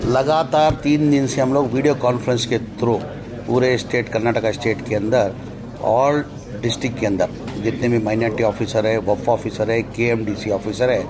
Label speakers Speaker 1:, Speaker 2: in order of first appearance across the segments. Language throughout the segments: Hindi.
Speaker 1: लगातार 3 दिन से हम लोग वीडियो कॉन्फ्रेंस के थ्रू पूरे स्टेट कर्नाटका स्टेट के अंदर ऑल डिस्ट्रिक्ट के अंदर जितने भी माइनॉरिटी ऑफिसर है, वफ ऑफिसर है, केएमडीसी ऑफिसर है,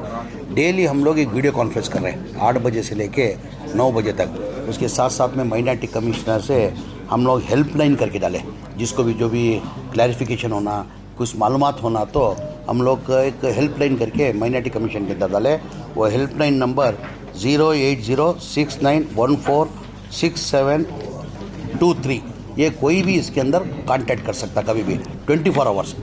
Speaker 1: डेली हम लोग एक वीडियो कॉन्फ्रेंस कर रहे हैं 8 बजे से लेके 9 बजे तक। उसके साथ साथ में माइनॉरिटी कमिश्नर से हम लोग हेल्पलाइन करके डाले, जिसको भी जो भी क्लैरिफिकेशन होना, कुछ मालूमात होना, तो हम लोग एक हेल्पलाइन करके माइनॉरिटी कमीशन के अंदर डाले। वो हेल्पलाइन नंबर 08069146723, ये कोई भी इसके अंदर कांटेक्ट कर सकता कभी भी 24 आवर्स।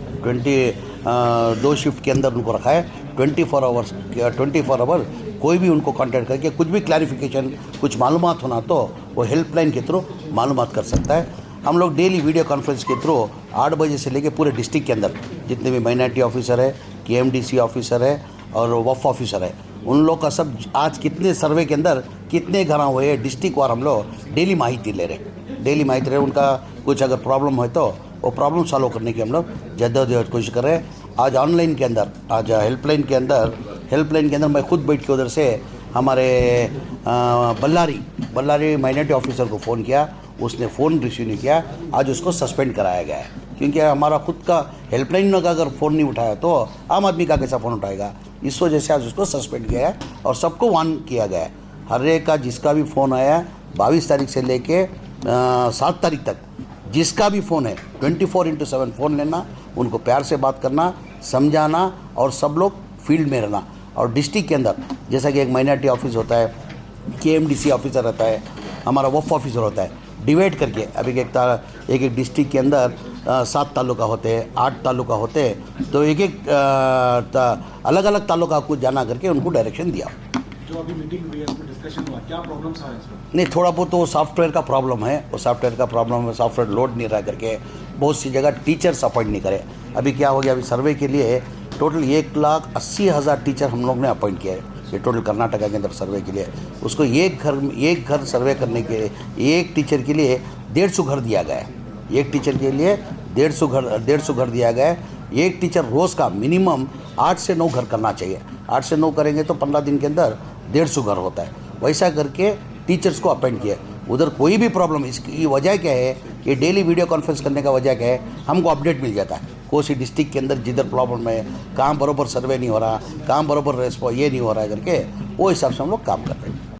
Speaker 1: 2 शिफ्ट के अंदर उनको रखा है, 24 आवर कोई भी उनको कांटेक्ट करके कुछ भी क्लैरिफिकेशन, कुछ मालूमात होना तो वो हेल्पलाइन के थ्रू मालूमात कर सकता है। हम लोग डेली वीडियो कॉन्फ्रेंस के थ्रू 8 बजे से लेके पूरे डिस्ट्रिक्ट के अंदर जितने भी माइनॉरिटी ऑफिसर है, केएमडीसी ऑफिसर है और वफ ऑफिसर है, उन लोग का सब आज कितने सर्वे के अंदर कितने घर हुए हैं डिस्ट्रिक्ट वार हम लोग डेली माहिती ले रहे। उनका कुछ अगर प्रॉब्लम है तो वो प्रॉब्लम सॉल्व करने की हम लोग जद्दोजहद कोशिश कर रहे हैं। आज ऑनलाइन के अंदर, आज हेल्पलाइन के अंदर मैं खुद बैठ के उधर से हमारे बल्लारी माइनॉरिटी ऑफिसर को फ़ोन किया, उसने फ़ोन रिसीव नहीं किया। आज उसको सस्पेंड कराया गया है, क्योंकि हमारा खुद का हेल्पलाइन का अगर फ़ोन नहीं उठाया तो आम आदमी का कैसा फ़ोन उठाएगा। इस वजह से आज उसको सस्पेंड किया है और सबको वार्न किया गया है। हर एक का जिसका भी फ़ोन आया 22 तारीख से लेके 7 तारीख तक जिसका भी फ़ोन है 24/7 फ़ोन लेना, उनको प्यार से बात करना, समझाना और सब लोग फील्ड में रहना। और डिस्ट्रिक्ट के अंदर जैसा कि एक माइनॉरिटी ऑफिस होता है, केएमडीसी ऑफिसर रहता है, हमारा वफ ऑफिसर होता है, डिवाइड करके अभी एक डिस्ट्रिक्ट के अंदर 7 तालुका होते हैं, 8 तालुका होते हैं, तो एक अलग अलग तालुका को जाना करके उनको डायरेक्शन दिया।
Speaker 2: जो अभी मीटिंग हुई है उसमें डिस्कशन हुआ, क्या प्रॉब्लम्स आ रहे हैं इसमें?
Speaker 1: नहीं, थोड़ा बहुत तो सॉफ्टवेयर का प्रॉब्लम है, वो सॉफ्टवेयर लोड नहीं रहा करके बहुत सी जगह टीचर्स अपॉइंट नहीं करे। अभी क्या हो गया, अभी सर्वे के लिए टोटल 1,80,000 टीचर हम लोग ने अपॉइंट किया है, ये टोटल कर्नाटका के अंदर सर्वे के लिए। उसको एक घर सर्वे करने के एक टीचर के लिए 150 घर दिया गया है। एक टीचर के लिए 150 घर दिया गया है। एक टीचर रोज़ का मिनिमम 8 से 9 घर करना चाहिए। 8 से 9 करेंगे तो 15 दिन के अंदर 150 घर होता है। वैसा करके टीचर्स को अपॉइंट किया। उधर कोई भी प्रॉब्लम, इसकी वजह क्या है, ये डेली वीडियो कॉन्फ्रेंस करने का वजह क्या है, हमको अपडेट मिल जाता है। कोसी डिस्ट्रिक्ट के अंदर जिधर प्रॉब्लम है, कहाँ बराबर सर्वे नहीं हो रहा, कहाँ बराबर ये नहीं हो रहा है करके, वो हिसाब से हम लोग काम कर रहे हैं।